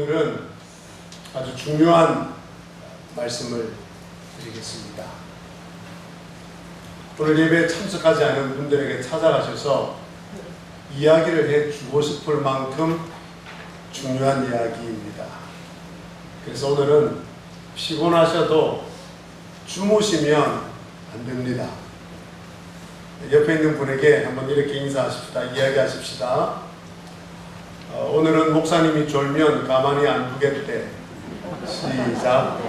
오늘은 아주 중요한 말씀을 드리겠습니다. 오늘 예배에 참석하지 않은 분들에게 찾아가셔서 이야기를 해주고 싶을 만큼 중요한 이야기입니다. 그래서 오늘은 피곤하셔도 주무시면 안 됩니다. 옆에 있는 분에게 한번 이렇게 인사하십시다. 이야기하십시다. 오늘은 목사님이 졸면 가만히 안 두겠대. 시작.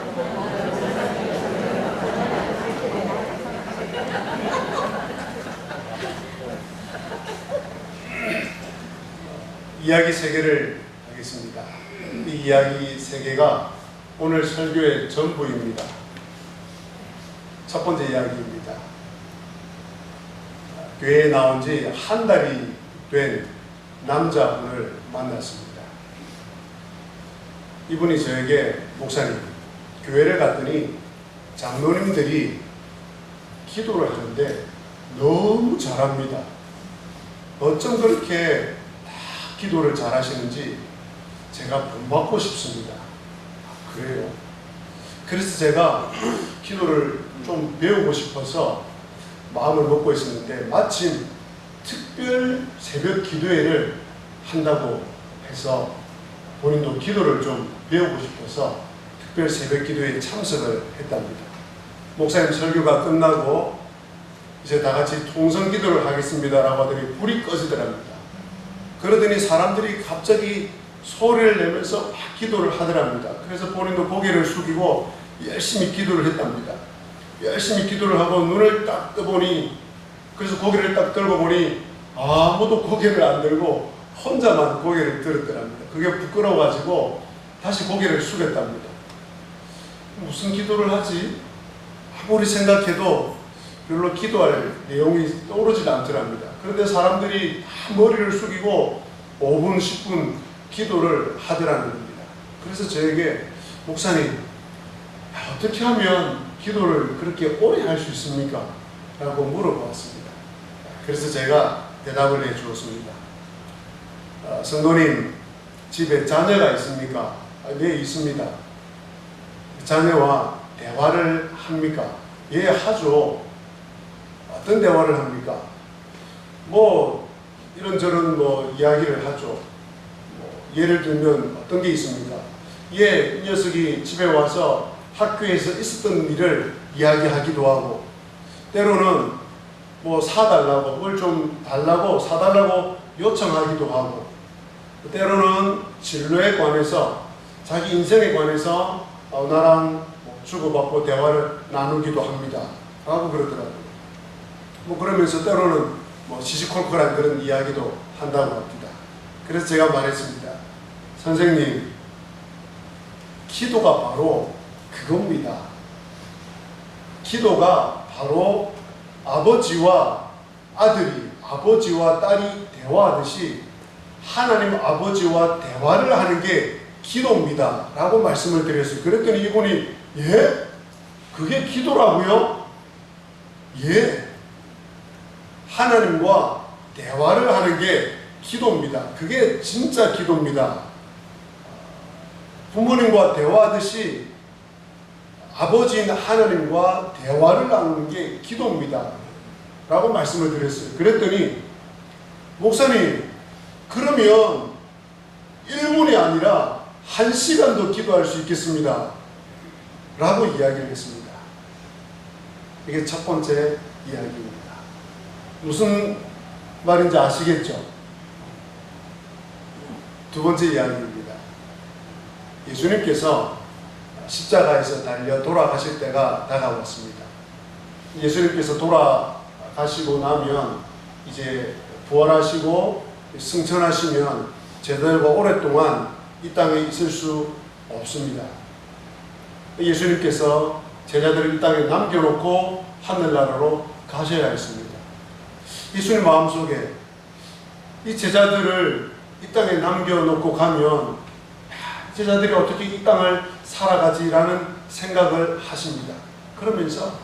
이야기 3개를 하겠습니다. 이 이야기 3개가 오늘 설교의 전부입니다. 첫 번째 이야기입니다. 교회에 나온 지 한 달이 된 남자분을 만났습니다. 이분이 저에게 목사님, 교회를 갔더니 장로님들이 기도를 하는데 너무 잘합니다. 어쩜 그렇게 다 기도를 잘하시는지 제가 본받고 싶습니다. 그래요. 그래서 제가 기도를 좀 배우고 싶어서 마음을 먹고 있었는데 마침 특별 새벽 기도회를 한다고 해서 본인도 기도를 좀 배우고 싶어서 특별 새벽 기도회에 참석을 했답니다. 목사님 설교가 끝나고 이제 다 같이 통성 기도를 하겠습니다라고 하더니 불이 꺼지더랍니다. 그러더니 사람들이 갑자기 소리를 내면서 막 기도를 하더랍니다. 그래서 본인도 고개를 숙이고 열심히 기도를 했답니다. 열심히 기도를 하고 눈을 딱 떠보니, 그래서 고개를 딱 들고 보니 아무도 고개를 안 들고 혼자만 고개를 들었더랍니다. 그게 부끄러워가지고 다시 고개를 숙였답니다. 무슨 기도를 하지? 아무리 생각해도 별로 기도할 내용이 떠오르지 않더랍니다. 그런데 사람들이 다 머리를 숙이고 5분, 10분 기도를 하더라는 겁니다. 그래서 저에게 목사님, 어떻게 하면 기도를 그렇게 오래 할 수 있습니까? 라고 물어보았습니다. 그래서 제가 대답을 해 주었습니다. 성도님, 집에 자녀가 있습니까? 네, 있습니다. 자녀와 대화를 합니까? 예, 하죠. 어떤 대화를 합니까? 이런저런 이야기를 하죠. 예를 들면 어떤 게 있습니까? 예, 이 녀석이 집에 와서 학교에서 있었던 일을 이야기하기도 하고, 때로는 사달라고, 뭘 좀 달라고, 사달라고 요청하기도 하고, 때로는 진로에 관해서, 자기 인생에 관해서 나랑 주고받고 대화를 나누기도 합니다. 라고 그러더라고요. 그러면서 때로는 시시콜콜한 그런 이야기도 한다고 합니다. 그래서 제가 말했습니다. 선생님, 기도가 바로 그겁니다. 기도가 바로 아버지와 아들이, 아버지와 딸이 대화하듯이 하나님 아버지와 대화를 하는 게 기도입니다. 라고 말씀을 드렸어요. 그랬더니 이분이, 예? 그게 기도라고요? 예. 하나님과 대화를 하는 게 기도입니다. 그게 진짜 기도입니다. 부모님과 대화하듯이 아버지인 하나님과 대화를 나누는 게 기도입니다. 라고 말씀을 드렸어요. 그랬더니 목사님, 그러면 1분이 아니라 1시간도 기도할 수 있겠습니다. 라고 이야기를 했습니다. 이게 첫 번째 이야기입니다. 무슨 말인지 아시겠죠? 두 번째 이야기입니다. 예수님께서 십자가에서 달려 돌아가실 때가 다가왔습니다. 예수님께서 돌아가시고 나면 이제 부활하시고 승천하시면 제자들과 오랫동안 이 땅에 있을 수 없습니다. 예수님께서 제자들을 이 땅에 남겨놓고 하늘나라로 가셔야 했습니다. 예수님 마음속에 이 제자들을 이 땅에 남겨놓고 가면 제자들이 어떻게 이 땅을 살아가지라는 생각을 하십니다. 그러면서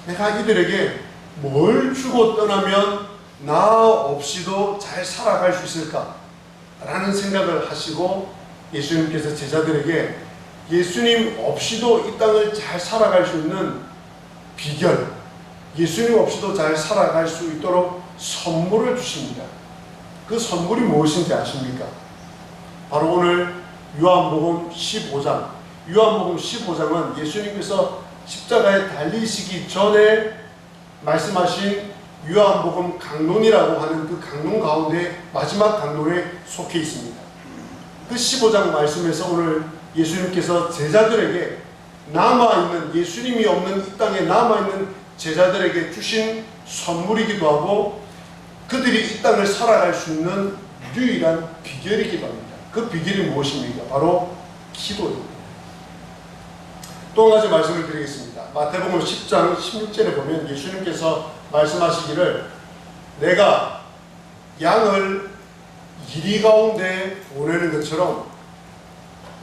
내가 이들에게 뭘 주고 떠나면 나 없이도 잘 살아갈 수 있을까? 라는 생각을 하시고 예수님께서 제자들에게 예수님 없이도 이 땅을 잘 살아갈 수 있는 비결, 예수님 없이도 잘 살아갈 수 있도록 선물을 주십니다. 그 선물이 무엇인지 아십니까? 바로 오늘 요한복음 15장. 요한복음 15장은 예수님께서 십자가에 달리시기 전에 말씀하신 요한복음 강론이라고 하는 그 강론 가운데 마지막 강론에 속해 있습니다. 그 15장 말씀에서 오늘 예수님께서 제자들에게 남아있는, 예수님이 없는 이 땅에 남아있는 제자들에게 주신 선물이기도 하고 그들이 이 땅을 살아갈 수 있는 유일한 비결이기도 합니다. 그 비결이 무엇입니까? 바로 기도입니다. 또 한 가지 말씀을 드리겠습니다. 마태복음 10장 16절에 보면 예수님께서 말씀하시기를 내가 양을 이리 가운데 보내는 것처럼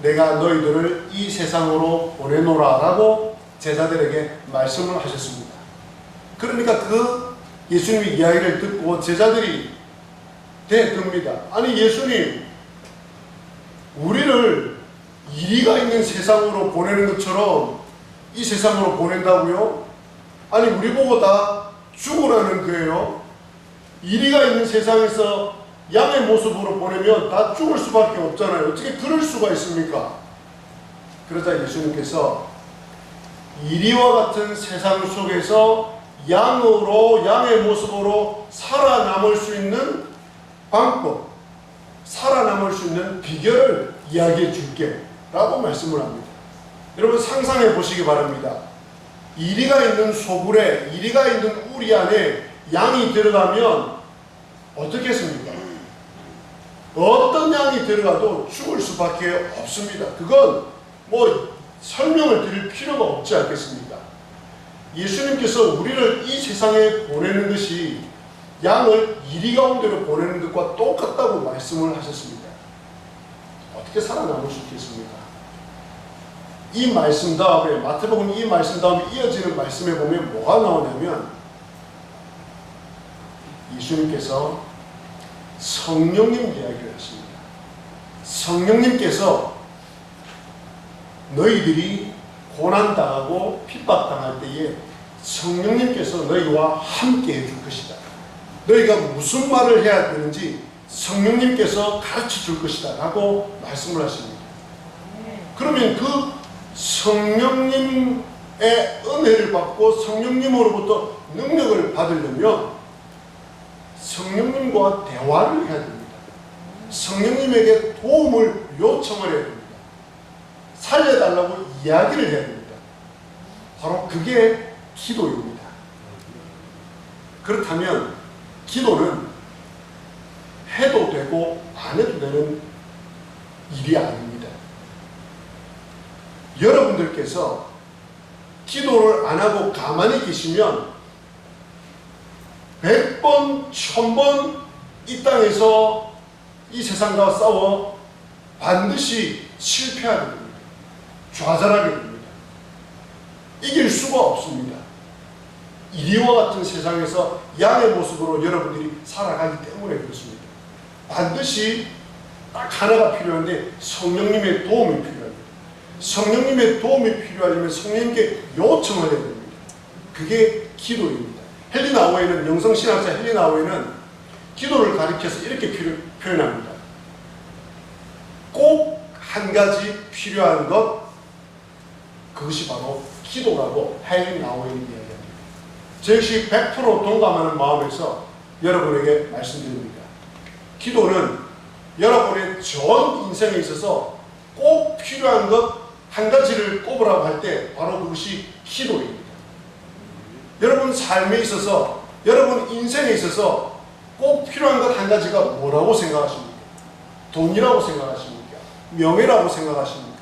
내가 너희들을 이 세상으로 보내노라 라고 제자들에게 말씀을 하셨습니다. 그러니까 그 예수님의 이야기를 듣고 제자들이 대듭니다. 아니 예수님, 우리를 이리가 있는 세상으로 보내는 것처럼 이 세상으로 보낸다고요? 아니 우리 보고 다 죽으라는 거예요? 이리가 있는 세상에서 양의 모습으로 보내면 다 죽을 수밖에 없잖아요. 어떻게 그럴 수가 있습니까? 그러자 예수님께서 이리와 같은 세상 속에서 양의 모습으로 살아남을 수 있는 방법, 살아남을 수 있는 비결을 이야기해 줄게 라고 말씀을 합니다. 여러분 상상해 보시기 바랍니다. 이리가 있는 소굴에, 이리가 있는 우리 안에 양이 들어가면 어떻겠습니까? 어떤 양이 들어가도 죽을 수밖에 없습니다. 그건 뭐 설명을 드릴 필요가 없지 않겠습니까? 예수님께서 우리를 이 세상에 보내는 것이 양을 이리 가운데로 보내는 것과 똑같다고 말씀을 하셨습니다. 어떻게 살아남을 수 있겠습니까? 이 말씀 다음에, 마태복음 이 말씀 다음에 이어지는 말씀에 보면 뭐가 나오냐면 예수님께서 성령님 이야기를 하십니다. 성령님께서 너희들이 고난당하고 핍박당할 때에 성령님께서 너희와 함께 해줄 것이다. 너희가 무슨 말을 해야 되는지 성령님께서 가르쳐 줄 것이다 라고 말씀을 하십니다. 그러면 그 성령님의 은혜를 받고 성령님으로부터 능력을 받으려면 성령님과 대화를 해야 됩니다. 성령님에게 도움을 요청을 해야 됩니다. 살려달라고 이야기를 해야 됩니다. 바로 그게 기도입니다. 그렇다면 기도는 해도 되고 안 해도 되는 일이 아닙니다. 여러분들께서 기도를 안 하고 가만히 계시면 100번, 1000번 이 땅에서 이 세상과 싸워 반드시 실패하게 됩니다. 좌절하게 됩니다. 이길 수가 없습니다. 이리와 같은 세상에서 양의 모습으로 여러분들이 살아가기 때문에 그렇습니다. 반드시 딱 하나가 필요한데 성령님의 도움이 필요합니다. 성령님의 도움이 필요하려면 성령님께 요청을 해야 됩니다. 그게 기도입니다. 헬리나오에는, 영성신학자 헬리나오에는 기도를 가리켜서 이렇게 표현합니다. 꼭 한 가지 필요한 것, 그것이 바로 기도라고 헬리나오에는 이야기합니다. 저 역시 100% 동감하는 마음에서 여러분에게 말씀드립니다. 기도는 여러분의 전 인생에 있어서 꼭 필요한 것 한 가지를 꼽으라고 할 때 바로 그것이 기도입니다. 여러분 삶에 있어서, 여러분 인생에 있어서 꼭 필요한 것 한 가지가 뭐라고 생각하십니까? 돈이라고 생각하십니까? 명예라고 생각하십니까?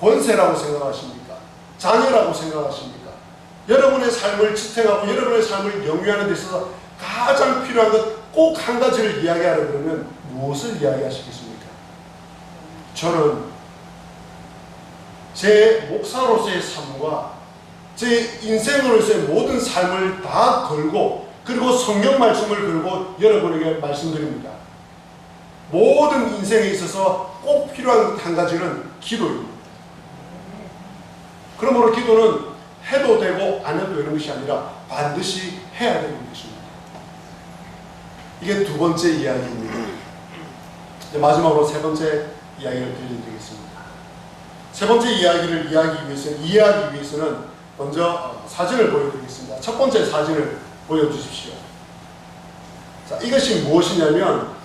권세라고 생각하십니까? 자녀라고 생각하십니까? 여러분의 삶을 지탱하고 여러분의 삶을 영위하는 데 있어서 가장 필요한 것 꼭 한 가지를 이야기하려 그러면 무엇을 이야기하시겠습니까? 저는 제 목사로서의 삶과 제 인생으로서의 모든 삶을 다 걸고, 그리고 성경 말씀을 걸고 여러분에게 말씀드립니다. 모든 인생에 있어서 꼭 필요한 한 가지는 기도입니다. 그러므로 기도는 해도 되고 안 해도 되는 것이 아니라 반드시 해야 되는 것입니다. 이게 두 번째 이야기입니다. 마지막으로 세 번째 이야기를 들려드리겠습니다. 세 번째 이야기를 이해하기 위해서는 먼저 사진을 보여드리겠습니다. 첫 번째 사진을 보여주십시오. 자, 이것이 무엇이냐면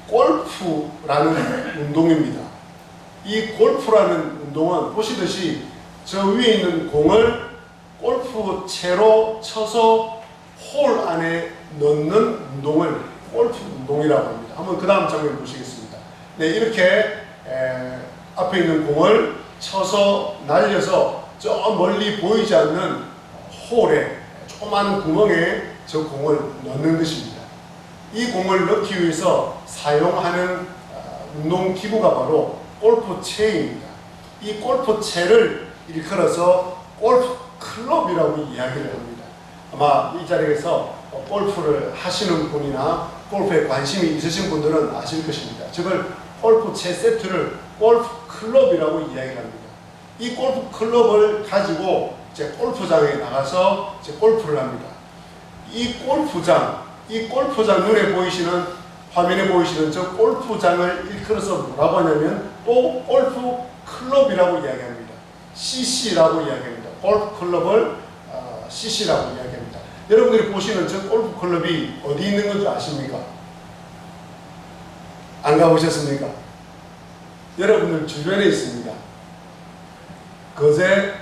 골프라는 운동입니다. 이 골프라는 운동은 보시듯이 저 위에 있는 공을 골프채로 쳐서 홀 안에 넣는 운동을 골프 운동이라고 합니다. 한번 그 다음 장면 보시겠습니다. 네, 이렇게 앞에 있는 공을 쳐서 날려서 저 멀리 보이지 않는 홀에 조그마한 구멍에 저 공을 넣는 것입니다. 이 공을 넣기 위해서 사용하는 운동 기구가 바로 골프채입니다. 이 골프채를 일컬어서 골프 클럽이라고 이야기를 합니다. 아마 이 자리에서 골프를 하시는 분이나 골프에 관심이 있으신 분들은 아실 것입니다. 저걸 골프채 세트를 골프 클럽이라고 이야기를 합니다. 이 골프 클럽을 가지고 이제 골프장에 나가서 이제 골프를 합니다. 이 골프장 눈에 보이시는, 화면에 보이시는 저 골프장을 일컬어서 뭐라고 하냐면 또 골프 클럽이라고 이야기합니다. CC라고 이야기합니다. 골프 클럽을 CC라고 이야기합니다. 여러분들이 보시는 저 골프 클럽이 어디 있는 건지 아십니까? 안 가보셨습니까? 여러분들 주변에 있습니다. 거제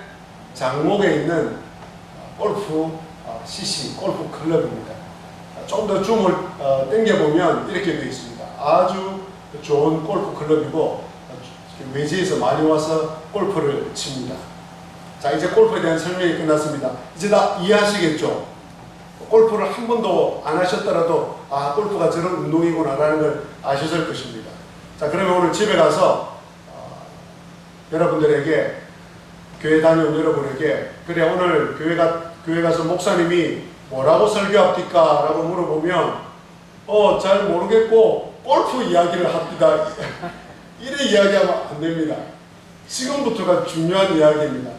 장목에 있는 골프 CC, 골프 클럽입니다. 좀 더 줌을 당겨보면 이렇게 되어 있습니다. 아주 좋은 골프 클럽이고 외지에서 많이 와서 골프를 칩니다. 자, 이제 골프에 대한 설명이 끝났습니다. 이제 다 이해하시겠죠? 골프를 한 번도 안 하셨더라도 골프가 저런 운동이구나라는 걸 아셨을 것입니다. 자, 그러면 오늘 집에 가서 여러분들에게, 교회 다녀온 여러분에게, 그래 오늘 교회 가서 목사님이 뭐라고 설교합니까? 라고 물어보면 잘 모르겠고 골프 이야기를 합니다. 이래 이야기하면 안 됩니다. 지금부터가 중요한 이야기입니다.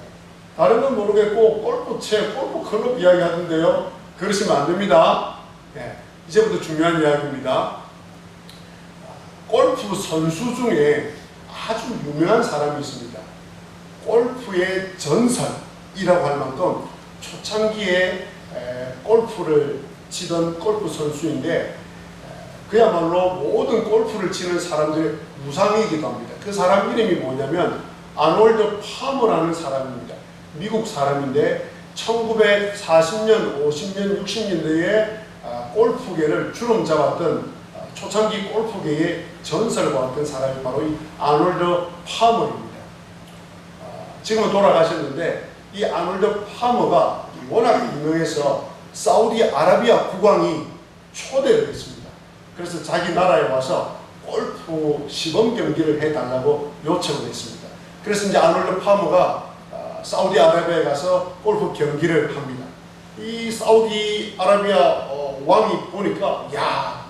다른 건 모르겠고 골프채, 골프 클럽 이야기 하던데요. 그러시면 안 됩니다. 네, 이제부터 중요한 이야기입니다. 골프 선수 중에 아주 유명한 사람이 있습니다. 골프의 전설이라고 할 만큼 초창기에 골프를 치던 골프 선수인데 그야말로 모든 골프를 치는 사람들의 우상이기도 합니다. 그 사람 이름이 뭐냐면 아놀드 파머라는 사람입니다. 미국 사람인데 1940년, 50년, 60년대에 골프계를 주름 잡았던 초창기 골프계의 전설과 같은 사람이 바로 이 아놀드 파머입니다. 지금은 돌아가셨는데 이 아놀드 파머가 워낙 유명해서 사우디아라비아 국왕이 초대를 했습니다. 그래서 자기 나라에 와서 골프 시범 경기를 해달라고 요청을 했습니다. 그래서 이제 아놀드 파머가 사우디아라비아에 가서 골프 경기를 합니다. 이 사우디아라비아 왕이 보니까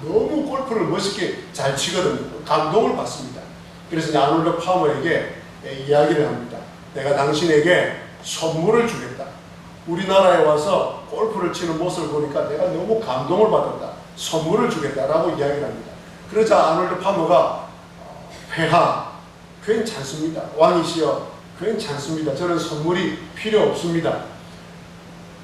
너무 골프를 멋있게 잘 치거든요. 감동을 받습니다. 그래서 이제 아놀드 파머에게 이야기를 합니다. 내가 당신에게 선물을 주겠다. 우리나라에 와서 골프를 치는 모습을 보니까 내가 너무 감동을 받았다. 선물을 주겠다라고 이야기를 합니다. 그러자 아놀드 파머가 폐하, 괜찮습니다. 왕이시여, 괜찮습니다. 저는 선물이 필요 없습니다.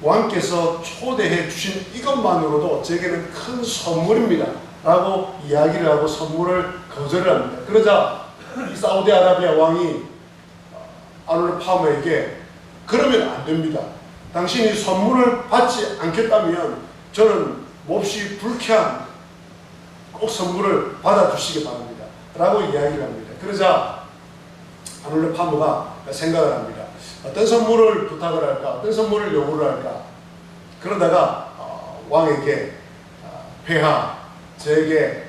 왕께서 초대해 주신 이것만으로도 제게는 큰 선물입니다. 라고 이야기를 하고 선물을 거절을 합니다. 그러자 이 사우디아라비아 왕이 아놀드 파머에게 그러면 안 됩니다. 당신이 선물을 받지 않겠다면 저는 몹시 불쾌한 꼭 선물을 받아주시기 바랍니다. 라고 이야기를 합니다. 그러자 아놀드 파머가 생각을 합니다. 어떤 선물을 부탁을 할까? 어떤 선물을 요구를 할까? 그러다가 왕에게 폐하, 저에게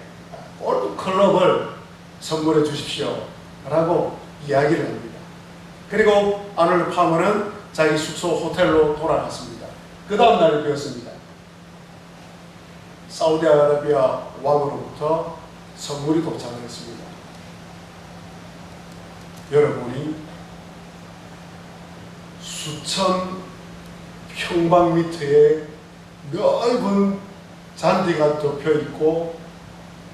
골프 클럽을 선물해 주십시오. 라고 이야기를 합니다. 그리고 아놀드 파머는 자기 숙소 호텔로 돌아갔습니다. 그 다음 날이 되었습니다. 사우디아라비아 왕으로부터 선물이 도착을 했습니다. 여러분이 수천 평방미터의 넓은 잔디가 덮여 있고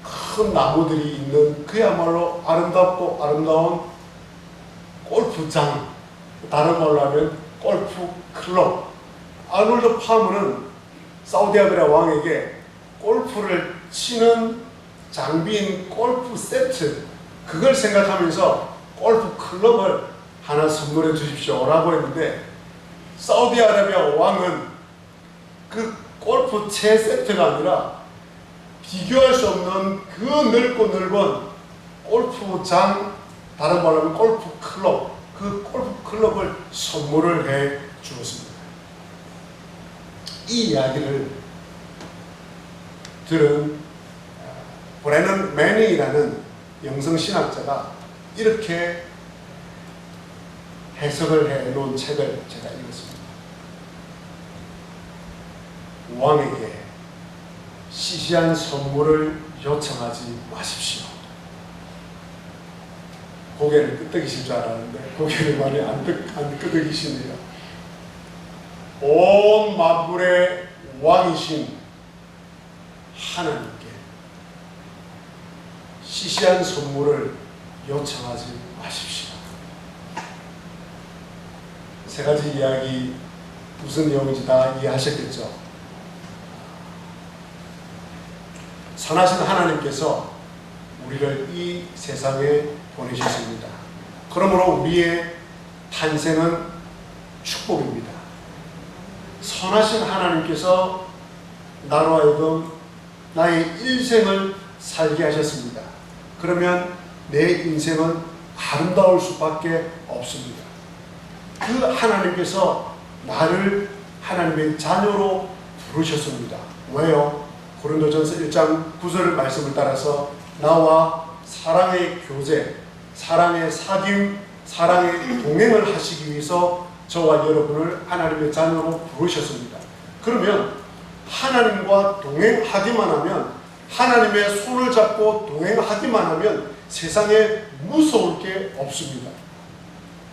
큰 나무들이 있는 그야말로 아름답고 아름다운 골프장, 다른 말로 하면 골프 클럽. 아놀드 파머는 사우디아라비아 왕에게 골프를 치는 장비인 골프 세트, 그걸 생각하면서 골프 클럽을 하나 선물해 주십시오라고 했는데, 사우디아라비아 왕은 그 골프 채 세트가 아니라 비교할 수 없는 그 넓고 넓은 골프장, 다른 말로 하면 골프 클럽, 그 골프 클럽을 선물을 해 주었습니다. 이 이야기를 들은 브래넌 매닝이라는 영성신학자가 이렇게 해석을 해 놓은 책을 제가 읽었습니다. 왕에게 시시한 선물을 요청하지 마십시오. 고개를 끄덕이실 줄 알았는데 고개를 많이 안 끄덕이십니다. 온 만물의 왕이신 하나님께 시시한 선물을 요청하지 마십시오. 세 가지 이야기 무슨 내용인지 다 이해하셨겠죠? 선하신 하나님께서 우리를 이 세상에 보내셨습니다. 그러므로 우리의 탄생은 축복입니다. 선하신 하나님께서 나로 하여금 나의 일생을 살게 하셨습니다. 그러면 내 인생은 아름다울 수밖에 없습니다. 그 하나님께서 나를 하나님의 자녀로 부르셨습니다. 왜요? 고린도전서 1장 9절 말씀을 따라서 나와 사랑의 교제, 사랑의 사귐, 사랑의 동행을 하시기 위해서 저와 여러분을 하나님의 자녀로 부르셨습니다. 그러면 하나님과 동행하기만 하면, 하나님의 손을 잡고 동행하기만 하면 세상에 무서울 게 없습니다.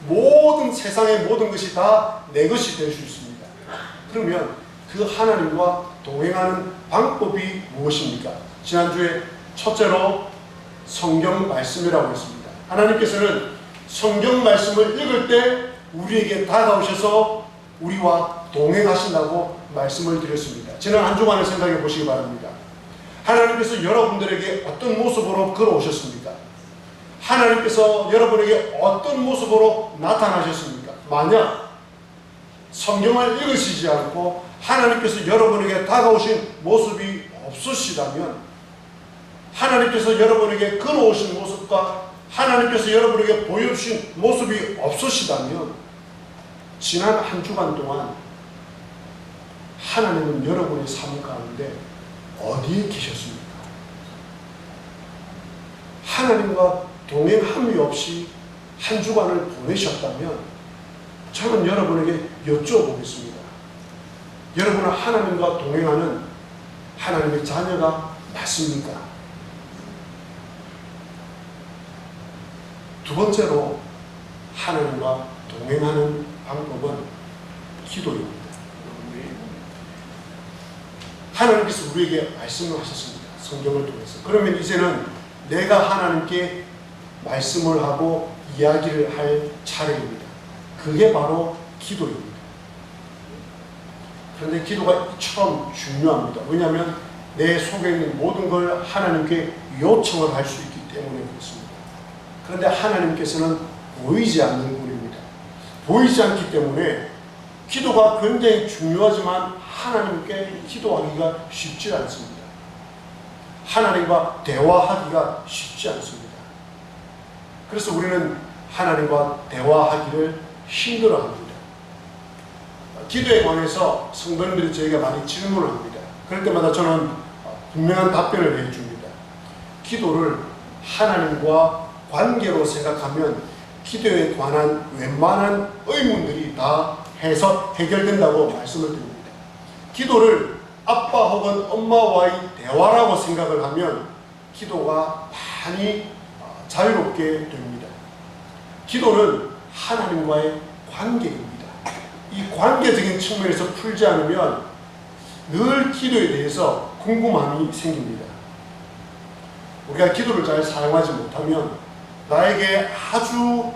모든 세상의 모든 것이 다 내 것이 될 수 있습니다. 그러면 그 하나님과 동행하는 방법이 무엇입니까? 지난주에 첫째로 성경 말씀이라고 했습니다. 하나님께서는 성경 말씀을 읽을 때 우리에게 다가오셔서 우리와 동행하신다고 말씀을 드렸습니다. 지난 한 주간을 생각해 보시기 바랍니다. 하나님께서 여러분들에게 어떤 모습으로 걸어오셨습니까? 하나님께서 여러분에게 어떤 모습으로 나타나셨습니까? 만약 성경을 읽으시지 않고 하나님께서 여러분에게 다가오신 모습이 없으시다면, 하나님께서 여러분에게 걸어오신 모습과 하나님께서 여러분에게 보여주신 모습이 없으시다면, 지난 한 주간 동안 하나님은 여러분의 삶 가운데 어디에 계셨습니까? 하나님과 동행함이 없이 한 주간을 보내셨다면 저는 여러분에게 여쭤보겠습니다. 여러분은 하나님과 동행하는 하나님의 자녀가 맞습니까? 두 번째로 하나님과 동행하는 방법은 기도입니다. 하나님께서 우리에게 말씀을 하셨습니다. 성경을 통해서. 그러면 이제는 내가 하나님께 말씀을 하고 이야기를 할 차례입니다. 그게 바로 기도입니다. 그런데 기도가 이처럼 중요합니다. 왜냐하면 내 속에 있는 모든 걸 하나님께 요청을 할 수 있기 때문에 그렇습니다. 그런데 하나님께서는 보이지 않는 분입니다. 보이지 않기 때문에 기도가 굉장히 중요하지만 하나님께 기도하기가 쉽지 않습니다. 하나님과 대화하기가 쉽지 않습니다. 그래서 우리는 하나님과 대화하기를 힘들어합니다. 기도에 관해서 성도님들이 저에게 많이 질문을 합니다. 그럴 때마다 저는 분명한 답변을 해줍니다. 기도를 하나님과 관계로 생각하면 기도에 관한 웬만한 의문들이 다 해결된다고 말씀을 드립니다. 기도를 아빠 혹은 엄마와의 대화라고 생각을 하면 기도가 많이 자유롭게 됩니다. 기도는 하나님과의 관계입니다. 이 관계적인 측면에서 풀지 않으면 늘 기도에 대해서 궁금함이 생깁니다. 우리가 기도를 잘 사용하지 못하면 나에게 아주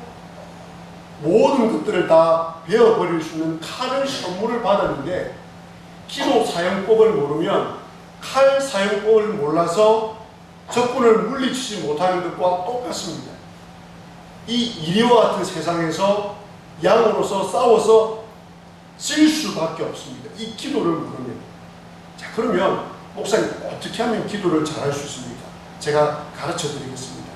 모든 것들을 다 베어버릴 수 있는 칼을 선물을 받았는데 기도 사용법을 모르면 칼 사용법을 몰라서 적군을 물리치지 못하는 것과 똑같습니다. 이 이리와 같은 세상에서 양으로서 싸워서 질 수밖에 없습니다. 이 기도를 모르면. 자, 그러면 목사님 어떻게 하면 기도를 잘할 수 있습니까? 제가 가르쳐 드리겠습니다.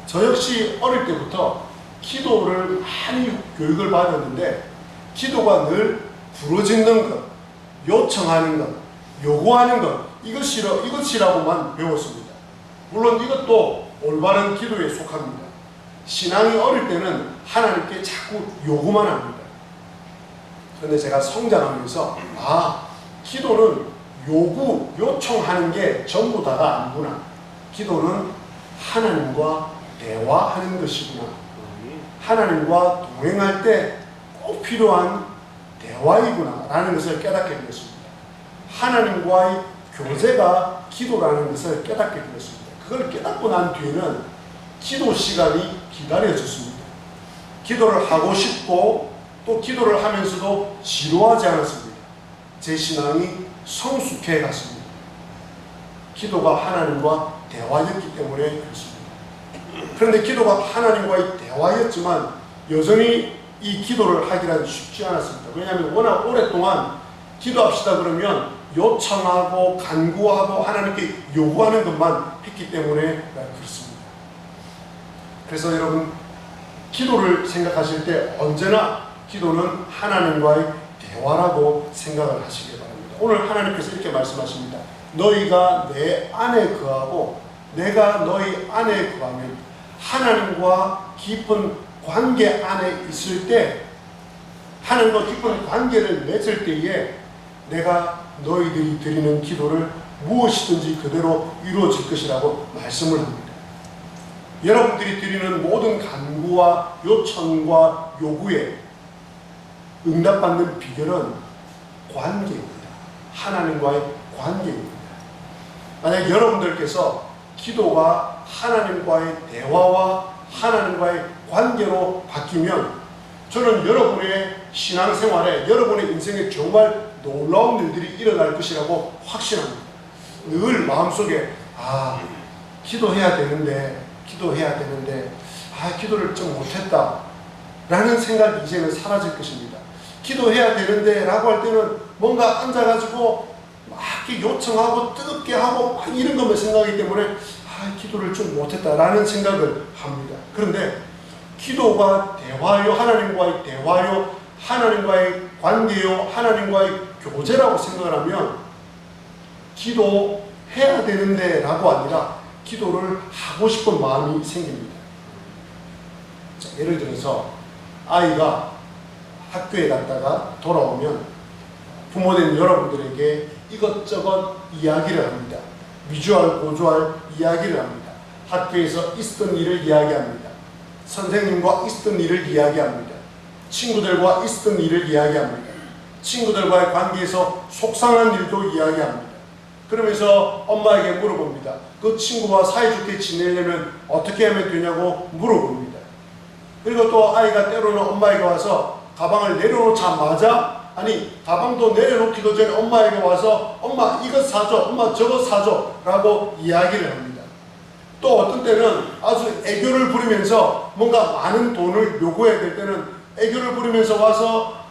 저 역시 어릴 때부터 기도를 많이 교육을 받았는데 기도가 늘 부르짖는 것, 요청하는 것, 요구하는 것 이것이라고만 배웠습니다. 물론 이것도 올바른 기도에 속합니다. 신앙이 어릴 때는 하나님께 자꾸 요구만 합니다. 그런데 제가 성장하면서 기도는 요청하는 게 전부 다가 아니구나. 기도는 하나님과 대화하는 것이구나. 하나님과 동행할 때 꼭 필요한 대화이구나 라는 것을 깨닫게 되었습니다. 하나님과의 교제가 기도라는 것을 깨닫게 되었습니다. 그걸 깨닫고 난 뒤에는 기도 시간이 기다려졌습니다. 기도를 하고 싶고 또 기도를 하면서도 지루하지 않았습니다. 제 신앙이 성숙해 갔습니다. 기도가 하나님과 대화였기 때문에 그렇습니다. 그런데 기도가 하나님과의 대화였지만 여전히 이 기도를 하기란 쉽지 않았습니다. 왜냐하면 워낙 오랫동안 기도합시다 그러면 요청하고 간구하고 하나님께 요구하는 것만 했기 때문에 그렇습니다. 그래서 여러분 기도를 생각하실 때 언제나 기도는 하나님과의 대화라고 생각을 하시기 바랍니다. 오늘 하나님께서 이렇게 말씀하십니다. 너희가 내 안에 거하고 내가 너희 안에 거하면 하나님과 깊은 관계 안에 있을 때 하나님과 깊은 관계를 맺을 때에 내가 너희들이 드리는 기도를 무엇이든지 그대로 이루어질 것이라고 말씀을 합니다. 여러분들이 드리는 모든 간구와 요청과 요구에 응답받는 비결은 관계입니다. 하나님과의 관계입니다. 만약 여러분들께서 기도가 하나님과의 대화와 하나님과의 관계로 바뀌면 저는 여러분의 신앙생활에 여러분의 인생에 정말 놀라운 일들이 일어날 것이라고 확신합니다. 늘 마음속에 기도해야 되는데 기도를 좀 못했다 라는 생각이 이제는 사라질 것입니다. 기도해야 되는데 라고 할 때는 뭔가 앉아가지고 막 요청하고 뜨겁게 하고 막 이런 것만 생각하기 때문에 기도를 좀 못했다라는 생각을 합니다. 그런데 기도가 대화요, 하나님과의 대화요, 하나님과의 관계요, 하나님과의 교제라고 생각을 하면 기도해야 되는데 라고 아니라 기도를 하고 싶은 마음이 생깁니다. 자, 예를 들어서 아이가 학교에 갔다가 돌아오면 부모된 여러분들에게 이것저것 이야기를 합니다. 위주할 고주할 이야기를 합니다. 학교에서 있었던 일을 이야기합니다. 선생님과 있었던 일을 이야기합니다. 친구들과 있었던 일을 이야기합니다. 친구들과의 관계에서 속상한 일도 이야기합니다. 그러면서 엄마에게 물어봅니다. 그 친구와 사이좋게 지내려면 어떻게 하면 되냐고 물어봅니다. 그리고 또 아이가 때로는 엄마에게 와서 가방을 내려놓자마자 가방도 내려놓기도 전에 엄마에게 와서 엄마 이것 사줘, 엄마 저것 사줘 라고 이야기를 합니다. 또 어떤 때는 아주 애교를 부리면서 뭔가 많은 돈을 요구해야 될 때는 애교를 부리면서 와서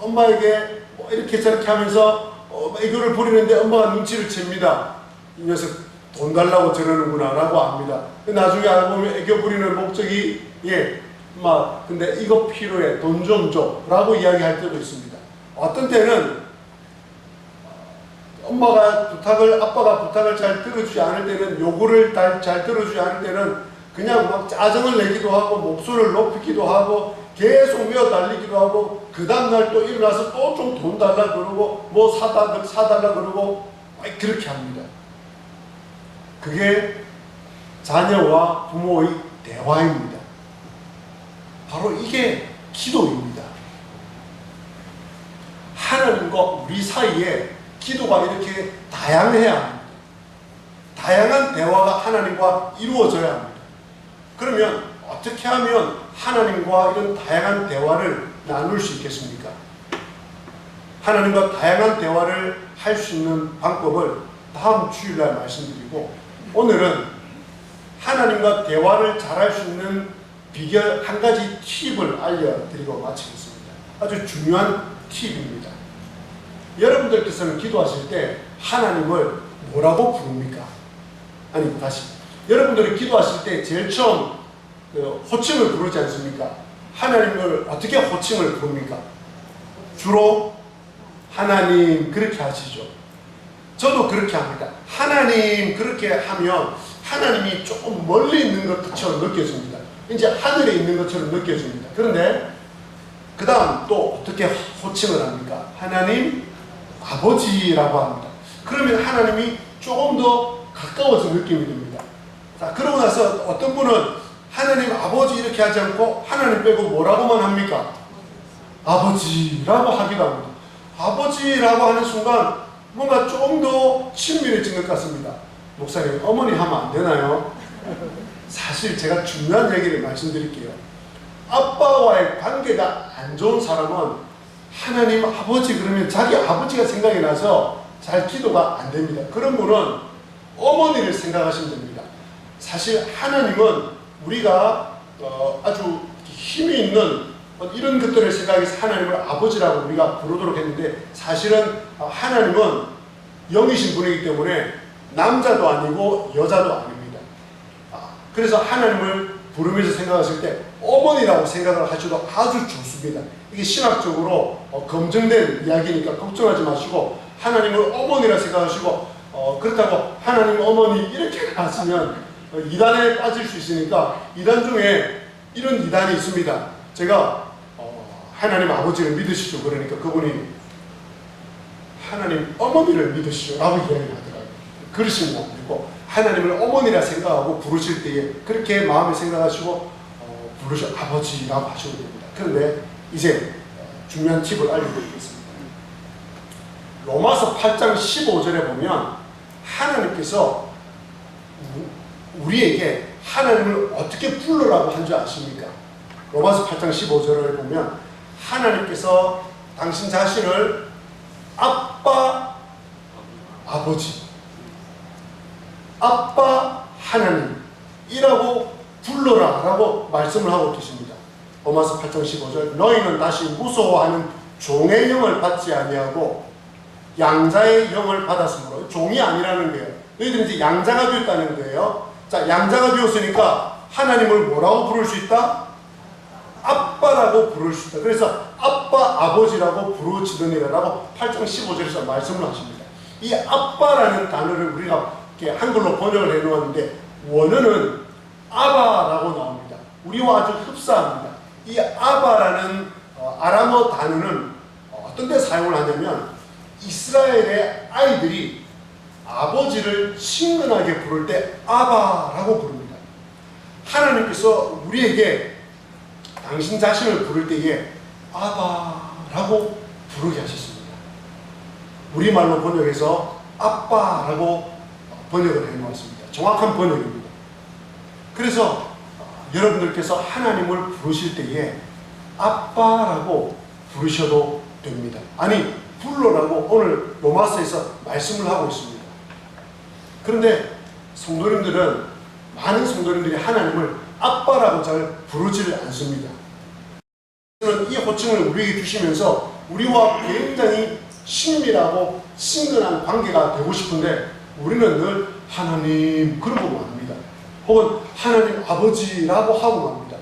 엄마에게 뭐 이렇게 저렇게 하면서 애교를 부리는데 엄마가 눈치를 챕니다. 이 녀석 돈 달라고 저러는구나 라고 압니다. 나중에 알고 보면 애교 부리는 목적이 엄마 근데 이거 필요해 돈 좀 줘 라고 이야기할 때도 있습니다. 어떤 때는 아빠가 부탁을 잘 들어주지 않을 때는 요구를 잘 들어주지 않을 때는 그냥 막 짜증을 내기도 하고 목소리를 높이기도 하고 계속 외워 달리기도 하고 그 다음날 또 일어나서 또 좀 돈 달라 그러고 뭐 사달라 그러고 그렇게 합니다. 그게 자녀와 부모의 대화입니다. 바로 이게 기도입니다. 하나님과 우리 사이에 기도가 이렇게 다양해야 합니다. 다양한 대화가 하나님과 이루어져야 합니다. 그러면 어떻게 하면 하나님과 이런 다양한 대화를 나눌 수 있겠습니까? 하나님과 다양한 대화를 할 수 있는 방법을 다음 주일날 말씀드리고, 오늘은 하나님과 대화를 잘할 수 있는 비결 한 가지 팁을 알려드리고 마치겠습니다. 아주 중요한 팁입니다. 여러분들께서는 기도하실 때 하나님을 뭐라고 부릅니까? 아니, 다시. 여러분들이 기도하실 때 제일 처음 호칭을 부르지 않습니까? 하나님을 어떻게 호칭을 부릅니까? 주로 하나님 그렇게 하시죠. 저도 그렇게 합니다. 하나님 그렇게 하면 하나님이 조금 멀리 있는 것처럼 느껴집니다. 이제 하늘에 있는 것처럼 느껴집니다. 그런데 그 다음 또 어떻게 호칭을 합니까? 하나님 아버지라고 합니다. 그러면 하나님이 조금 더 가까워진 느낌이 듭니다. 자, 그러고 나서 어떤 분은 하나님 아버지 이렇게 하지 않고 하나님 빼고 뭐라고만 합니까? 아버지라고 하기도 합니다. 아버지라고 하는 순간 뭔가 좀 더 친밀해진 것 같습니다. 목사님, 어머니 하면 안 되나요? 사실 제가 중요한 얘기를 말씀드릴게요. 아빠와의 관계가 안 좋은 사람은 하나님 아버지 그러면 자기 아버지가 생각이 나서 잘 기도가 안 됩니다. 그런 분은 어머니를 생각하시면 됩니다. 사실 하나님은 우리가 아주 힘이 있는 이런 것들을 생각해서 하나님을 아버지라고 우리가 부르도록 했는데, 사실은 하나님은 영이신 분이기 때문에 남자도 아니고 여자도 아닙니다. 그래서 하나님을 부르면서 생각하실 때 어머니라고 생각을 하셔도 아주 좋습니다. 이게 신학적으로 검증된 이야기니까 걱정하지 마시고 하나님을 어머니라 생각하시고, 그렇다고 하나님 어머니 이렇게 하시면 이단에 빠질 수 있으니까, 이단 중에 이런 이단이 있습니다. 제가 하나님 아버지를 믿으시죠. 그러니까 그분이 하나님 어머니를 믿으시죠 라고 이야기를 하더라고요. 그러시면 안 되고 하나님을 어머니라 생각하고 부르실 때에 그렇게 마음에 생각하시고 부르셔 아버지라고 하셔도 됩니다. 그런데 이제 중요한 팁을 알려드리겠습니다. 로마서 8장 15절에 보면 하나님께서 우리에게 하나님을 어떻게 부르라고 한 줄 아십니까? 로마서 8장 15절을 보면 하나님께서 당신 자신을 아빠, 아버지, 아빠 하나님이라고 불러라 라고 말씀을 하고 계십니다. 로마서 8장 15절, 너희는 다시 무서워하는 종의 영을 받지 아니하고 양자의 영을 받았으므로, 종이 아니라는 거예요. 너희들은 이제 양자가 되었다는 거예요. 자, 양자가 되었으니까 하나님을 뭐라고 부를 수 있다? 아빠라고 부를 수 있다. 그래서 아빠, 아버지라고 부르짖으니라라고 8장 15절에서 말씀을 하십니다. 이 아빠라는 단어를 우리가 이렇게 한글로 번역을 해놓았는데 원어는 아바라고 나옵니다. 우리와 아주 흡사합니다. 이 아바라는 아람어 단어는 어떤 데 사용을 하냐면 이스라엘의 아이들이 아버지를 친근하게 부를 때 아바라고 부릅니다. 하나님께서 우리에게 당신 자신을 부를 때에 아바라고 부르게 하셨습니다. 우리말로 번역해서 아빠라고 번역을 해놓았습니다. 정확한 번역입니다. 그래서 여러분들께서 하나님을 부르실 때에 아빠라고 부르셔도 됩니다. 아니, 불러라고 오늘 로마서에서 말씀을 하고 있습니다. 그런데 성도님들은, 많은 성도님들이 하나님을 아빠라고 잘 부르지를 않습니다. 이 호칭을 우리에게 주시면서 우리와 굉장히 친밀하고 친근한 관계가 되고 싶은데 우리는 늘 하나님 그러고 맙니다. 혹은 하나님 아버지라고 하고 맙니다.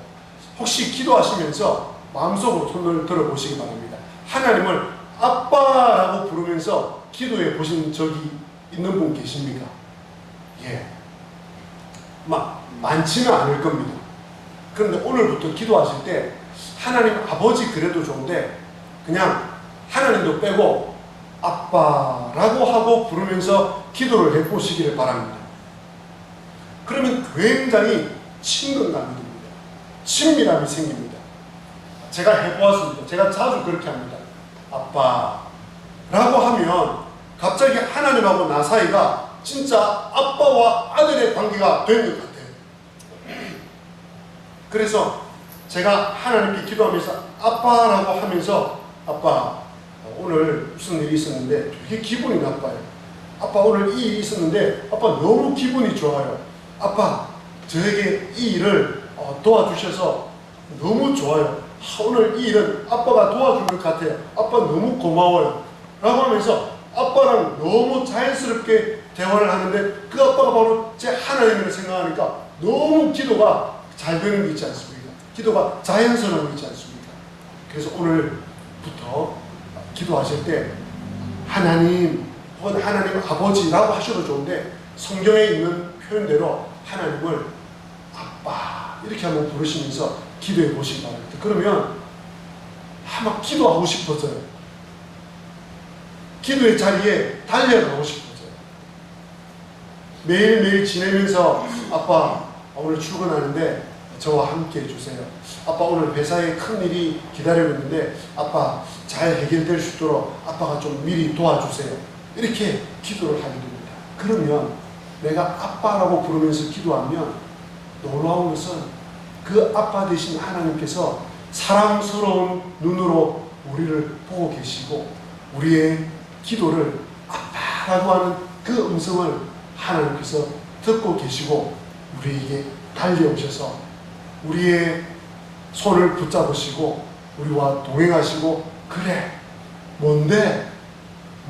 혹시 기도하시면서 마음속으로 손을 들어보시기 바랍니다. 하나님을 아빠라고 부르면서 기도해 보신 적이 있는 분 계십니까? 예. 많지는 않을 겁니다. 그런데 오늘부터 기도하실 때 하나님 아버지 그래도 좋은데 그냥 하나님도 빼고 아빠라고 하고 부르면서 기도를 해보시기를 바랍니다. 그러면 굉장히 친근감이 듭니다. 친밀함이 생깁니다. 제가 해보았습니다. 제가 자주 그렇게 합니다. 아빠 라고 하면 갑자기 하나님하고 나 사이가 진짜 아빠와 아들의 관계가 된 것 같아요. 그래서 제가 하나님께 기도하면서 아빠라고 하면서 아빠 오늘 무슨 일이 있었는데 되게 기분이 나빠요. 아빠 오늘 이 일이 있었는데 아빠 너무 기분이 좋아요. 아빠 저에게 이 일을 도와주셔서 너무 좋아요. 오늘 이 일은 아빠가 도와준 것 같아요. 아빠 너무 고마워요. 라고 하면서 아빠랑 너무 자연스럽게 대화를 하는데 그 아빠가 바로 제 하나님을 생각하니까 너무 기도가 잘 되는 게 있지 않습니까? 기도가 자연스러운 게 있지 않습니까? 그래서 오늘부터 기도하실 때 하나님 혹은 하나님 아버지라고 하셔도 좋은데 성경에 있는 표현대로 하나님을 아빠 이렇게 한번 부르시면서 기도해 보시기 바랍니다. 그러면 막 기도하고 싶어져요. 기도의 자리에 달려가고 싶어져요. 매일매일 지내면서 아빠 오늘 출근하는데 저와 함께 해주세요. 아빠 오늘 회사에 큰일이 기다리고 있는데 아빠 잘 해결될 수 있도록 아빠가 좀 미리 도와주세요. 이렇게 기도를 하게 됩니다. 그러면 내가 아빠라고 부르면서 기도하면 놀라운 것은 그 아빠 되신 하나님께서 사랑스러운 눈으로 우리를 보고 계시고 우리의 기도를 아빠라고 하는 그 음성을 하나님께서 듣고 계시고 우리에게 달려오셔서 우리의 손을 붙잡으시고 우리와 동행하시고 그래 뭔데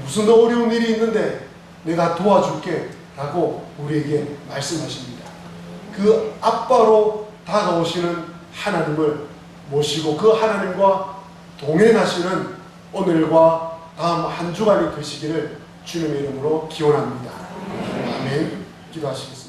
무슨 어려운 일이 있는데 내가 도와줄게 라고 우리에게 말씀하십니다. 그 아빠로 다가오시는 하나님을 모시고 그 하나님과 동행하시는 오늘과 다음 한 주간이 되시기를 주님의 이름으로 기원합니다. 아멘. 기도하시겠습니다.